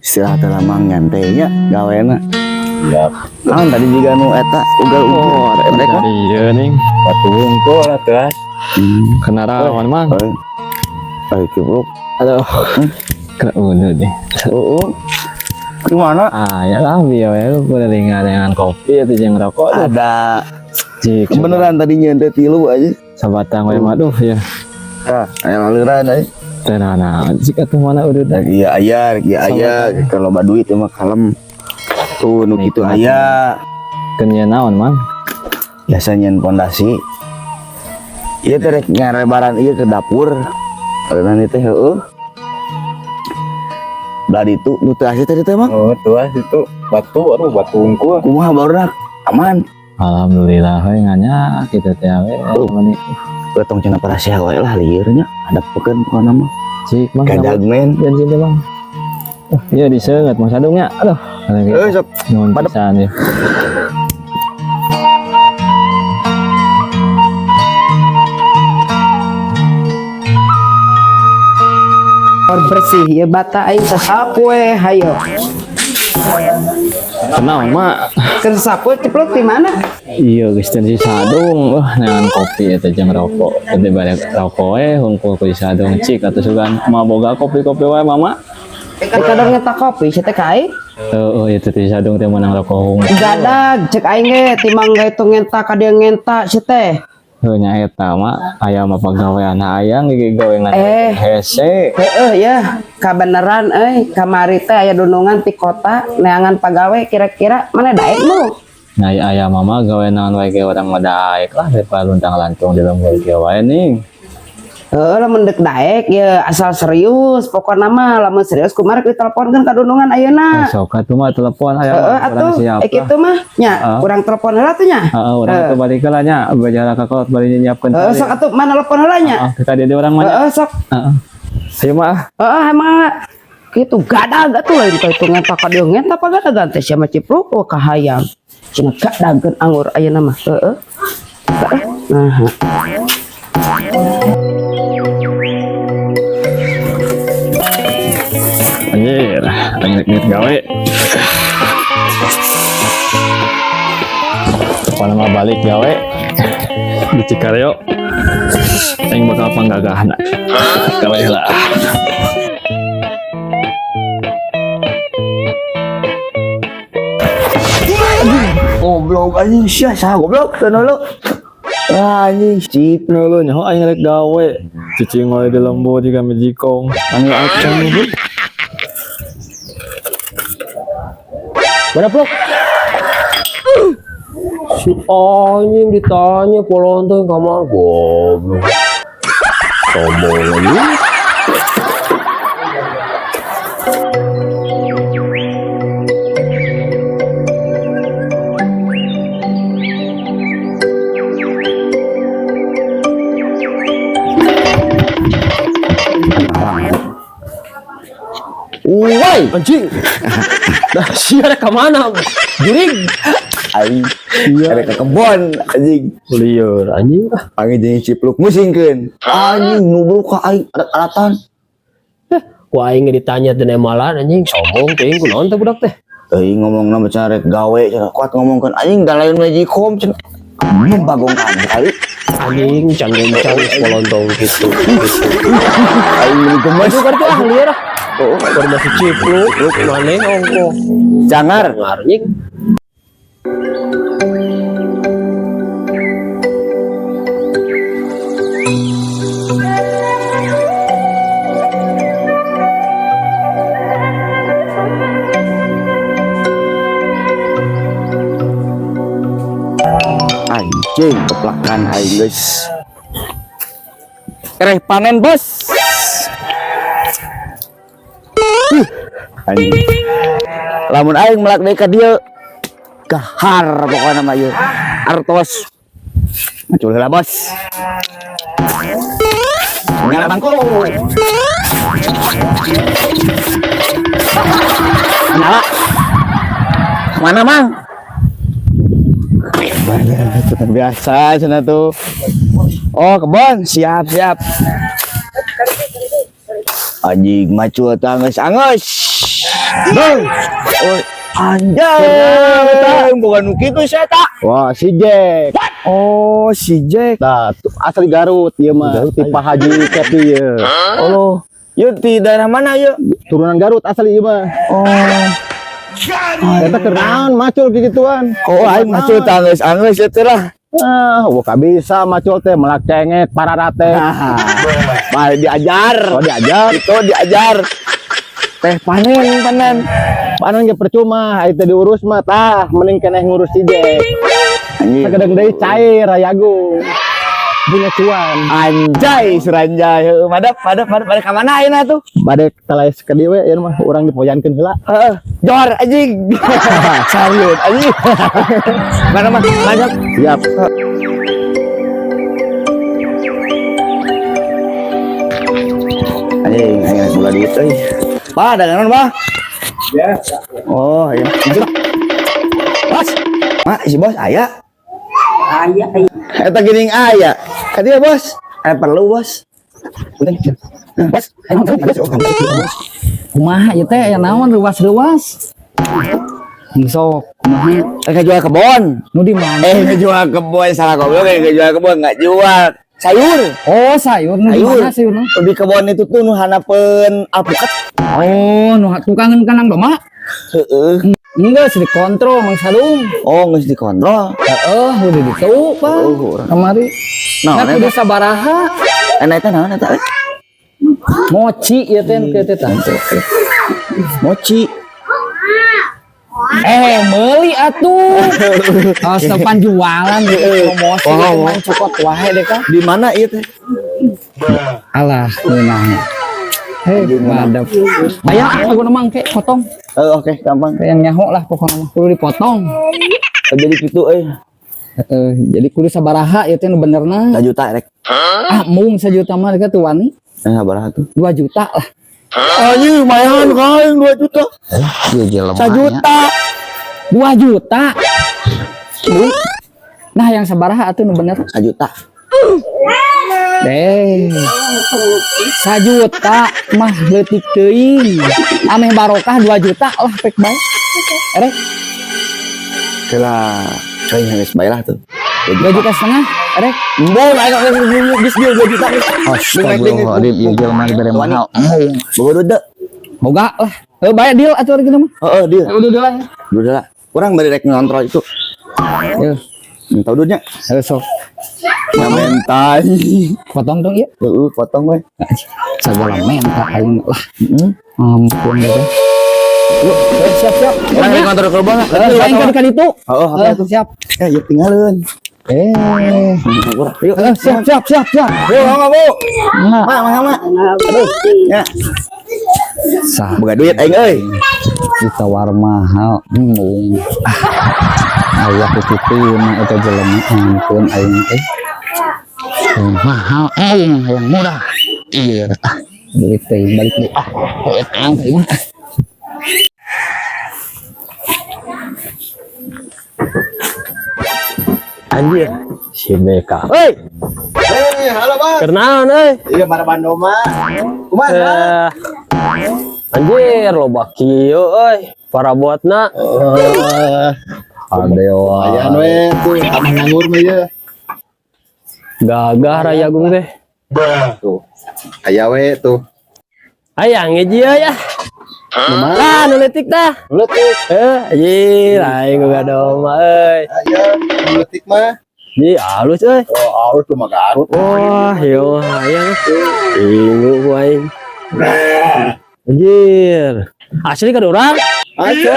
istirahat lamang nyantainya gawena. Siap. Naon tadi juga nu eta ugal-ugal mereka. Iya nih. Batu hungkul atuh. Kena rawan mang. Ayo kibruk. Aduh. Kena udah deh. Gimana? Ya lah biar ya lu boleh dengan kopi atau yang rokok. Ada. Cik. Kebeneran tadi nyendet tilu aja. Sabatang wae maduh ya. Aya laliran aja. Nah, jika tuh mana udah dah. Iya aya kalau baduit mah kalem. Tuh nu kitu aya. Kenya naon mang? Biasanya pondasi. Ieu teh rek ngarebaran ieu ke dapur. Karena teh heueuh. Dari itu nu teh asih tadi teh mah. Oh, tuh itu batu hungkul. Kumaha barudak aman. Alhamdulillah we nganya kita teh we meni. Tong cenah parasia wae lah lieur nya. Ada pekeun pokona mah. Cik mang. Kadag men. Janji teh bang. Iya diseungeut Mas Adungnya. Aduh. Sok Nuhun pisan ya. bersih ya bata aing sasapu hayo Kenal mak. keur sapu ceplok di mana Iya geus teh si Sadung. Neangan kopi eta jeung rokok. Teu balik rokok hungkul ku si Sadung cik atuh sugan mah boga kopi-kopi wae mama. kadang nyeta kopi saya teh kai Itu si Sadung teh menang rokok hungkul. gadag cek aing ge timang ge itu ngenta ka dieu ngenta si teh Nya eta mah aya mah pagawean hayang ge gawean hese. ya kabeneran kamari teh aya dunungan ti kota neangan pagawe kira-kira mana daek nu Nah aya mama gawean wae ge urang mah daek lah daripada luntang lantung di lembur ge wae ning. lamun deuk daek ya asal serius pokokna mah lamun serius kumaha diteleponkeun ka dunungan ayeuna Sok atuh mah telepon hayang atuh siap. kitu mah nya kurang telepon heula tuh nya Urang teh balik heula nya bajara ka kolot bari nyiapkeun. sok atuh mana telepon heula nya Ka dia urang mah. sok Ayo mah. emang gitu gadag atuh lain ka itu ngenta ka dieu ngenta apa gadag teh sia mah cipluk kahayang cenah gadageun anggur ayeuna mah nah Anjir, rek gawe. Kalau mau balik gawe di Cikareo, yang bakal panggagahna. Gawe lah. Goblok anjing sia goblok teu lu. Anjing cip Ngeluh nyaho aing rek gawe. Cicing wae di lembu di kami jikong. anu acang lu. Mana Plok? Si anjing ditanya polonton kamar goblok. Sombong lagi. Woi, Anjing. Dah sia rek ka mana? Jurig. aing ada ke kebon anjing. Lieur anjing. Panggil jeung cipluk musingkeun. Anjing nubruk ka aing alat-alatan. Ku aing ditanya teh nemalan anjing sombong teuing kunaon teh budak teh. Ngomongna macan rek gawe cenah kuat ngomongkeun anjing da lain Magicom cenah. Bagongkan kali. Anjing can gencang polonton gitu. Aing meni gemes. Aduh kartu ah lieur ah. Oh, keur masih cipluk, lu maneh ongko. Jangar. Ngarnyik. Anjing keplakan aing geus. Kereh panen bos. Anjing. Lamun aing melak deui ka dieu gahar pokona mah ieu. Artos. Macul heula bos. Nyala bangku. Nyala. Mana mang? Biasa sana tuh. Oh kebon siap. Anjing macu tangis angus. Bang. Oh, anjay. Bukan gitu saya tak. Wah, si Jack. Oh, si Jack. Nah, asli Garut, ya mah. Tipe Haji Cepi ya. Oh, yuk di daerah mana yuk? Turunan Garut asli ya mah. Oh, Kita kenalan macul kayak gituan. oh, aing macul tangis itu lah. Bukan bisa macul teh melak cengek para rate. Baik diajar. Oh diajar. Itu diajar. Teh panen. Panen ge percuma, itu diurus mah tah mending keneh ngurus si Jack. Sagedeng deui cair ayagung. Punya cuan. Anjay, suranjay. Madap ka mana ayeuna tuh? Bade talays ka dieu we ieu mah urang dipoyankeun heula. Heeh. Jor anjing. Salut anjing. Mana mah banyak. Siap. Anjing bola duit euy. Pak, dagangan Pak. Ya. Oh, iya. Bos. Mak, si bos aya. Aya Eta geuning aya. Ka dieu bos. Perlu bos. Udah. Bos, kumaha ieu teh aya naon ruas-ruas. Sok kumaha ngejual kebon. nu di mana? Ngejual kebon salah goblok, ngejual kebon enggak jual. Sayur. Oh, sayur nu di mana sayur nu? Di kebon itu tuh nu hanapeun alpukat. Oh, nu tukangan kanang domba. Heeh. Enggak sih dikontrol Mang Sadung. Oh, geus dikontrol. Heeh, udah ditu, Pak. Kamari. Nah, Nah, kudu sabaraha. eta naon eta? Mochi ieu teh ke teh tah. Mochi. Meuli atuh. Kaos depan jualan promosi main cokot wae deh kan. Di mana ieu teh? Alah, ngeunah. Hei, madep. Bayar aku nemang ke potong. Oke, gampang. Yang nyaho lah pokoknya mah kudu dipotong. Jadi kitu euy. Jadi kudu sabaraha ieu teh nu benerna. 1 juta rek. Mung 1 juta mah dekat tuh wani. Sabaraha tuh? 2 juta lah. Anjing, lumayan kain 2 juta. 1 juta. 2 juta. Nah, yang sabaraha atuh nu bener? 1 juta. 1 juta mah leutik teuing. Ameh barokah 2 juta lah pek bae. Erek Kelah, coy geus bae lah tuh. 2 juta setengah, erek. Embon aing geus deal 2 juta. Astagfirullahaladzim, ieu jelema dibere mahal. Boga duit. Boga lah. Bae deal atuh kitu mah. Heeh, deal. Udah lah. Udah lah. Kurang bari rek ngontrol itu. Yeuh, Minta duitnya. sok. Mentai. Potong dong ieu. Potong we. Segala menta aing lah. Ampun deh. Siap. Orang rek ngontrol kebon. Aing ka ditu. Heeh, Siap. Yuk tinggalin. Yuk, Siap. Yuk, mama bu. Mama. Aduh, ya. Sah. Boga duit aing euy. Ditawar mahal. Aya putih mah eta jelema ampun aing teh. Mahal yang murah. Iya. Duit teh balik deui. Ang teh mah. Anjir, si Beka. Hei, halo bang. Kenaon euy? Iya, mana Bandung mah? Kumaha? Anjir, loba kieu euy. Para buatna. Adewa. Ayaan we tuh tanah nganggur mah ieu. Gagah raya gung teh. Tuh. Aya we tuh. Aya ngeji ya. Lah, nu leutik dah. Leutik. Anjir, aing gado mah euy. Aya leutik mah. Ji halus euy. Oh, alus tuh mah Garut. Wah, yo aya. Ingu ku aing. Anjir. Asli ka urang? Aco.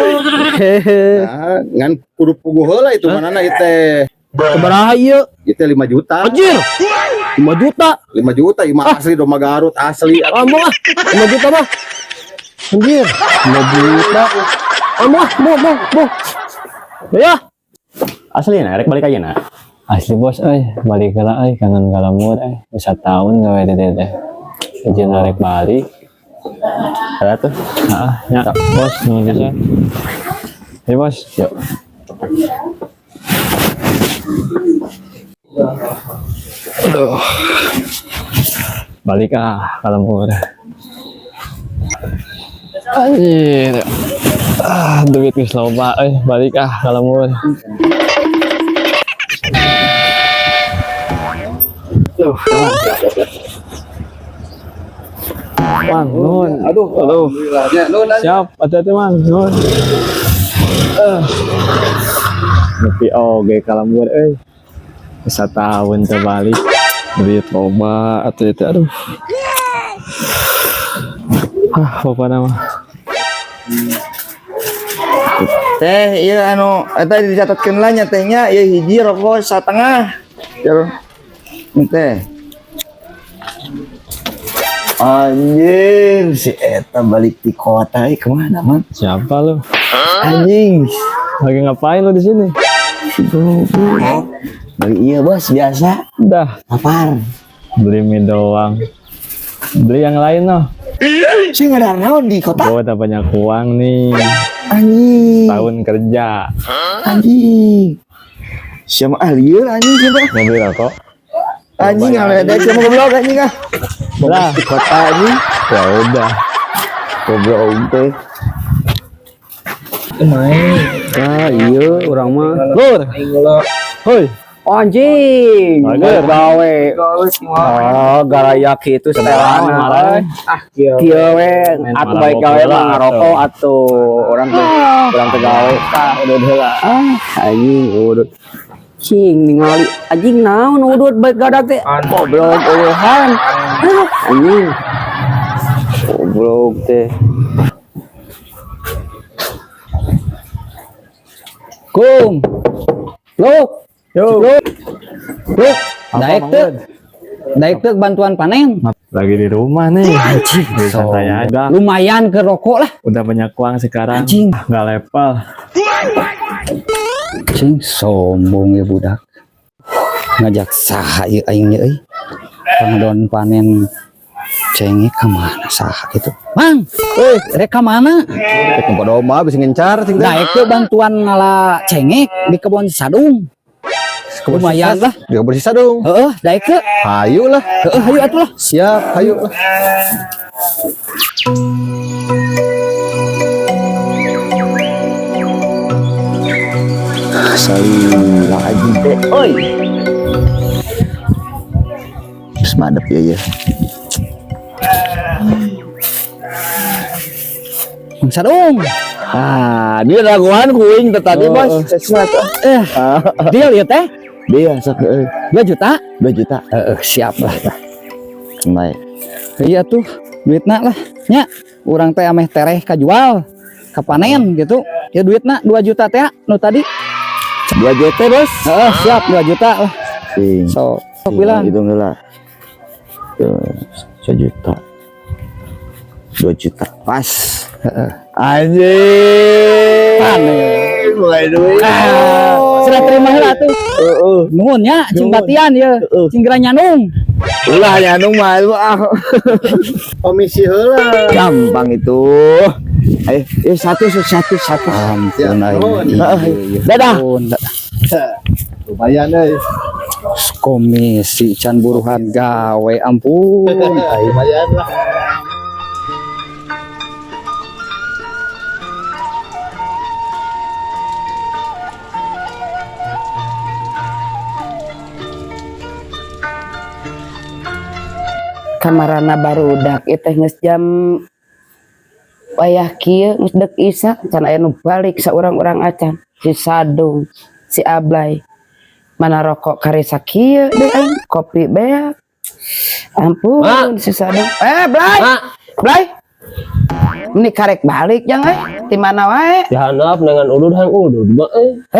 Nah, ngan kudu puguh heula itu manana ieu teh. Sabaraha ieu? Ieu teh 5 juta. Anjir. 5 juta. 5 juta ieu mah asli domba Garut asli. Ambo ah. 5 juta mah. Anjir. 5 juta. Ambo ah, bo. Ya. Asli na rek balik aja na. Asli bos balik heula kangen galamur bisa tahun gawe teh. Izin rek balik. Ada tuh. Ya, bos nuhun pisan. Hei bos, yuk. Balik galamur. Anjir. Duit geus loba balik kalau mau. Mang, nun. Aduh. Siap, hati-hati mang, nun. Nepi oge kalambur bisa tahun terbalik duit loba atau itu aduh. Apa nama? Teh, iya anu eta dicatatkeun lah nya tehnya ieu hiji rokok 1,5. Jar. Teh. Anjing, si eta balik di kota kemana man? Siapa lu? Anjing. Lagi ngapain lu di sini? Balik iya bos biasa. Udah, Lapar. beli mie doang. Beli yang lain noh. Saya nggak ada naon di kota. Gua udah banyak uang nih. Anjing. Tahun kerja. Anjing. Siapa lieur anjing siapa? Mau beli rokok? Anjing ada siapa goblok anjing ah. Lah, Di kota anjing. ya udah. Goblok teh. Ah, iya orang mah. Lur. Hoi. Anjing, Mager. gawe. Oh, garaya kitu setelan. marah. Kieu we, atuh baik gawe mah ngarokok atuh orang teh gawe. Udah heula. Anjing udut. Cing ningali anjing naon udut baik gadak teh. Goblok eueuhan. Anjing. Goblok teh. Kum. Luk. Yo. Luk. Daek teu bantuan panen. Lagi di rumah nih. Anjing. Santai aja. Lumayan ke rokok lah. Udah banyak uang sekarang. Anjing. Nggak level. Cing sombong ya budak. Ngajak saha ieu aing euy. Pangdon panen cengek ka mana saha itu? Mang, rek ka mana? Rek pada oma bisa ngencar sing Daek teh bantuan ngala cengek di kebun sadung. Lumayan lah. Dia bersisa dong. Heeh, daek teh. Hayu lah. Heeh, hayu atuh lah. Siap, hayu lah. Salila anjing teh. Oi. Terus madep ya. Bang sadung. Ah, dia raguan kuing tadi bos. Sesuatu. Deal ya teh? Dia sok 2 juta? 2 juta. Siap lah. Baik. Iya tuh, duitna lah. Nya, urang teh ameh tereh kajual. Kapanen gitu. Ya duitna 2 juta teh nu tadi. 2 juta bos. Heeh, siap 2 juta lah. Sing. So bilang Hitung heula. 1 juta. 2 juta. Pas. Anjing. Mulai duit. sudah terima heula tuh. Nuhun nya cing batian ya. Cing geura nyanung. Ulah nyanung mah Komisi heula. gampang itu. Ayo satu. Ampun Dadah. Lumayan euy. Komisi can buruhan gawe ampun. Lumayan lah. Kamarana barudak teh geus jam wayah kieu geus dek isa can aya nu balik saurang-urang acan si Sadung si Ablay mana rokok karisa kieu deui aing kopi beak ampun si Sadung Blay ini karek balik jang di mana wae dihandap dengan udud hang udud mah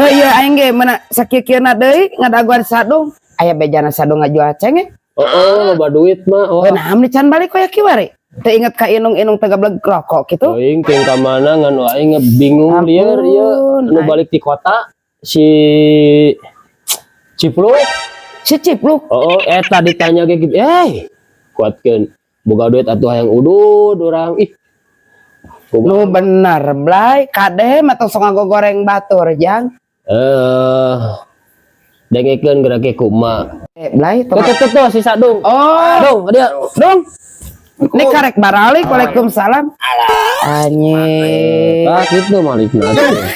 iya aing ge mana sakieu-kieuna deui ngadaguan Sadung aya bejana Sadung ngajual cengek. loba duit mah Nah, amni can balik koyak kiwari. Teu inget ka inung-inung teu gableg rokok kitu. aing teh ka mana ngan aing bingung lieur ieu nu balik di kota si Cipluk. Si Cipluk. Eta ditanya ge gitu. Kuatkeun boga duit atuh hayang udud urang ih. Nu bener Blay, kade mah tong sok ngagogoreng batur jang. Dengekeun geura ge kumaha. Blay, Tuh si Sadung. oh, Dong, dia. dong. Ini karek baralik. Waalaikumsalam. Anjing. Tak gitu malikna teh.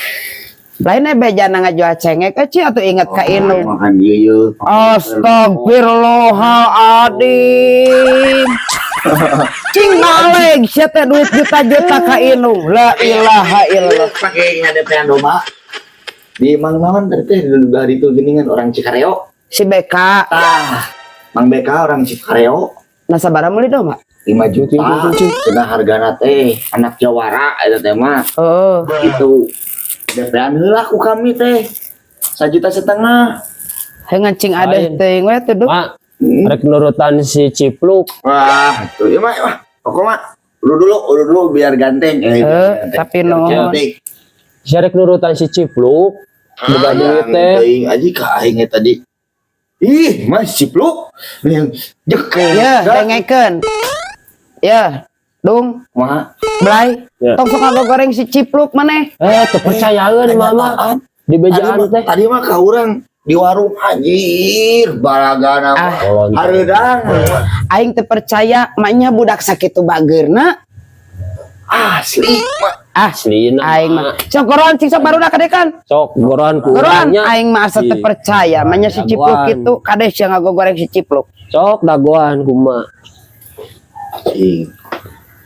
Lainnya beja ngajual cengek eci atau ingat ka Inung. Makan ieu. Astagfirullahaladzim. Cing maling sia teh duit juta-juta ka Inung. La ilaha illallah. Pakai ngadepean domba. Di Mang Maman teh dari itu geningan orang Cikareo. Si Beka. Mang Beka orang Cikareo. Nah sabaraha meuli domba? 5 juta. Cenah hargana teh anak jawara eta teh mah. Oh. Gitu. DP-an heula ku kami teh. 1,5 juta. Hengan cing adeh teuing we tuh. Mak, rek nurutan si Cipluk. Wah, itu ya mah. Pokok mah dulu biar ganteng. Tapi no. Si rek nurutan si Cipluk. Boga duit teh. Teuing aji ka aing tadi. Ih, Mas Cipluk. Yang jek. Ya, dengekeun. Ya, Dung, Kumaha? Blay. Ya. Tong sok goreng si Cipluk maneh. Teu percayaeun mama. Di bejaan teh. Tadi mah ka urang di warung anjir balagana mah. Hareudang. Aing teu percaya maknya budak sakitu bageurna. Asli mah. Aslina. Aing mah. Sok goroan cing sok barudak kadekan. Sok goroan ku Goroan urangnya. aing mah asa teu percaya maknya si Cipluk Dagoan. itu kade sia ngagogoreng si Cipluk. Sok dagoan kumaha.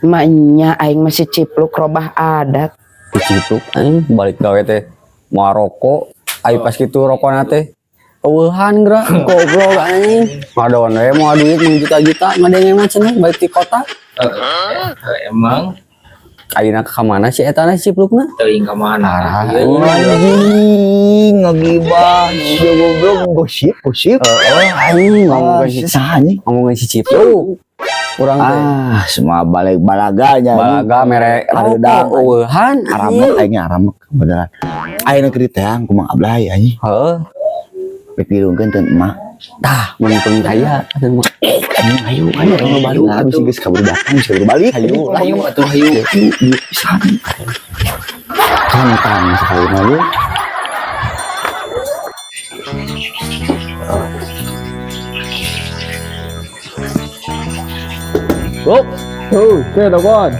Maknya aing masih Cipluk robah adat. Cipluk aing balik gawe teh mau rokok ai pas kitu rokokna teh eueuhan geura goblok anjing ngadon we mau duit 1 juta ngadenge mah cenah balik ti kota Emang ayeuna ka mana si eta na Ciplukna teuing ka mana? Anjing ngagibah. Dia goblok gosip. anjing ngomongin si Cipluk urang teh Semua balik balaganya. balaga mere Hareudang. rokok eueuhan Aramek aing aramek beneran. Ayeuna keur teh ku Mang Ablay anjing. heuh Bek dirungkeun teh emak. tah mun kaya atuh mah Ayo balik atuh geus kabur datang kabur balik. Ayo atuh ayo. Pisan. kantang sekali mah ye. Oh, oke, dakwaan.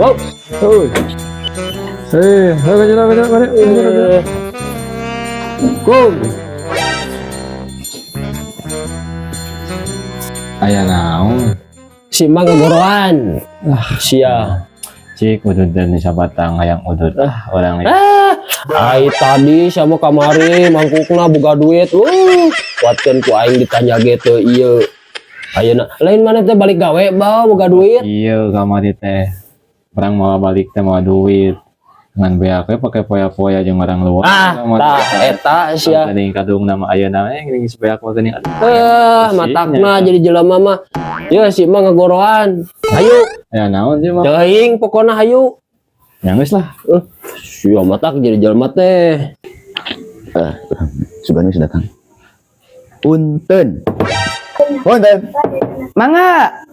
Oh, Aya naon? Si Mang goroan. Sia. Cik udud dan sabatang hayang udud. Orang lain. Ai tadi sama kamari mangkukna boga duit. Kuatkeun ku aing ditanya ge teu ieu. Ayeuna lain mana teh balik gawe bae boga duit. Iya, kamari teh. Orang mau balik teh mau duit. Dengan beak we pake poya-poya jeung orang luar. Tah eta sia. Geuning kadung nama ayeuna we geuning sebeak we geuning. Matakna jadi jelema mah. Ieu si Mang ngagoroan. Hayu, Ya naon sih mah? teuing pokona hayu. Ya geus lah. Sia matak jadi jelema teh. Sugana sudah Kang. Punten. Mangga.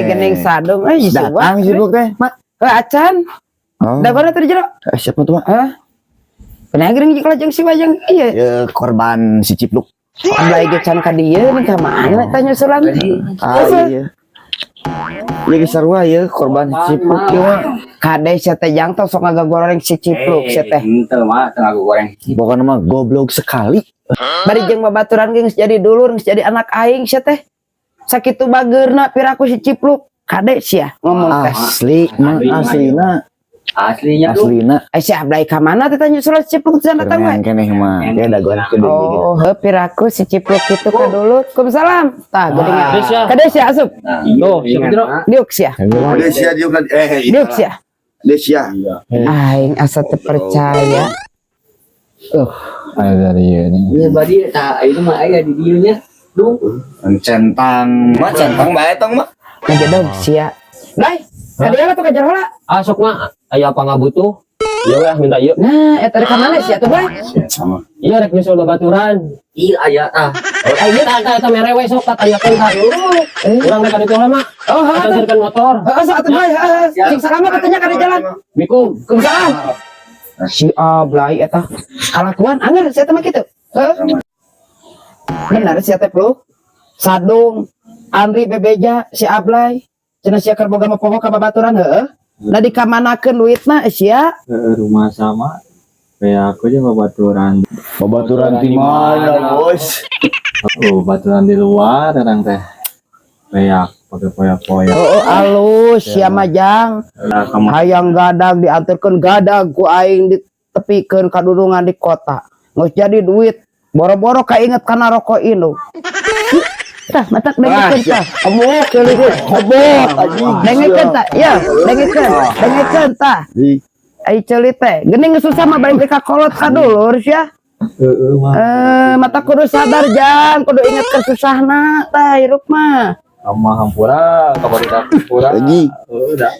Gening sadung Datang Cipluk teh. Mak, acan. Oh. Da mana tadi jero? Siapa tuh, Mak? Hah? Pernah gering jeng si wajang iya. Ya korban si Cipluk. Ablay ge can ka dieu nih ka mana tanya sulan. Iya. Ya geus sarua ya korban si Cipluk ieu mah. Kade sia teh jang tong sok ngagoreng si Cipluk sia teh. Henteu mah teu goreng. Pokokna mah goblok sekali. Bari jeung babaturan ge geus jadi dulur, geus jadi anak aing sia teh. Sakitu bageurna piraku si Cipluk. Kade sia ngomong teh. Asli, mah aslina. Aslinya tuh Aslina. Si Ablay ka mana teh tanya sulan si Cipluk teh datang we. Kerengan keneh mah. Dia dagoan kudu gitu. Oh, piraku si Cipluk itu ka dulu. Kumsalam. Tah geuningan. Kade sia asup. Tuh, siapa jero? Diuk sia. Desia juga Diuk sia. Desia. Aing asa teu percaya. Aya dari ieu nih. ya badi tah itu mah aya di dieu nya. Dung. Centang, mah centang bae tong mah. Ngajadong sia. Blay, kadieu tuh kajar heula. Sok mah aya apa ngabutuh? Ieu we minta ieu. Nah, eta rek ka mana sia tuh, Blay? Sama. Iya rek nyusul babaturan. Ieu aya tah. Ayo eta merewe sok tanyakeun ka. Urang rek ditu heula mah. Oh, Antarkeun motor. saat Blay, cing sakama katanya ka di jalan. Mikum. Kumsalam. Si Ablay eta kalakuan anggar sia teh mah kitu. Benar sia teh, Bro. Sadung Andri bebeja si Ablay cenah sia keur boga poho ka babaturan heueuh. Da dikamanakeun duitna sia? Rumah sama. Kayak aku aja babaturan. Babaturan di mana, Bos? Oh, baturan di luar orang teh. Kayak pakai poya-poya. Oh, alus sia majang. Nah, kamu Hayang gadag diantarkeun gadag ku aing ditepikeun kadudungan di kota. Geus jadi duit. Boro-boro kainget kana rokok Indo. Tah, matak dengekeun tah. Amok keuleuh. Amok. Dengekeun tah. Ya, dengekeun tah. Ai ceulit teh. Geuning susah mah balik ka kolot ka dulur sia. Mata kudu sadar jang, kudu inget kesusahna tah hirup mah. sama hampura kabar hampura Lagi. udah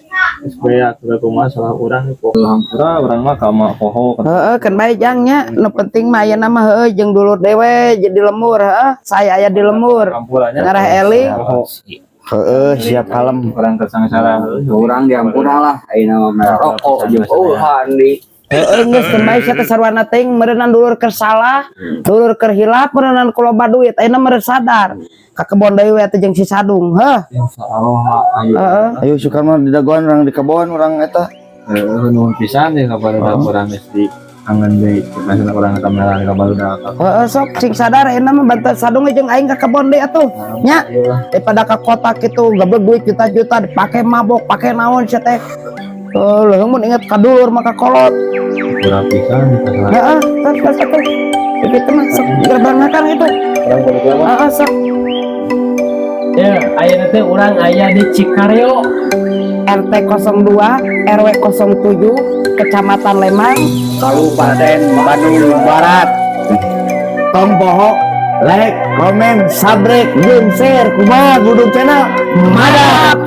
supaya aku rumah salah orang itu hampura orang mah kama poho Heeh, kan bae jang nya. Nu penting mah aya nama heueuh jeung dulur dewe jadi lemur heueuh. Saya aya di lemur. hampuranya Ngarah eling. poho Siap kalem. orang kesangsara Orang di Ampura lah, ayeuna mah rokok jeung eueuhan di Heeh, geus kembali sia kasarwana teh meureunnan dulur keur salah, dulur keur hilap meureunnan kuloba duit. Ayeuna meureun sadar. Ka kebon deui atuh jeung si Sadung, heuh. insyaallah ayo Heeh. Ayo sukarma di dagoan orang di kebon orang eta. nuhun pisan deh kabar orang geus di kangen deui masih orang kamera kabar udah Heeh, sok sing sadar ayeuna mah bantu Sadung jeung aing ka kebon deui atuh. Nya, daripada ka kota kitu gablek duit juta-juta dipake mabok, pake naon sia teh. Leuh mun inget ka dulur mah ka kolot. kurang pisan Heeh, sok sok. Begitu mah sok gerbang makan itu. Heeh, sok. Ya, ayeuna teh urang aya di Cikareo. RT 02 RW 07 Kecamatan Lemang Kabupaten Bandung Barat. Tong poho, like, komen, subscribe, jeung share kumaha Buduk Channel. Madap.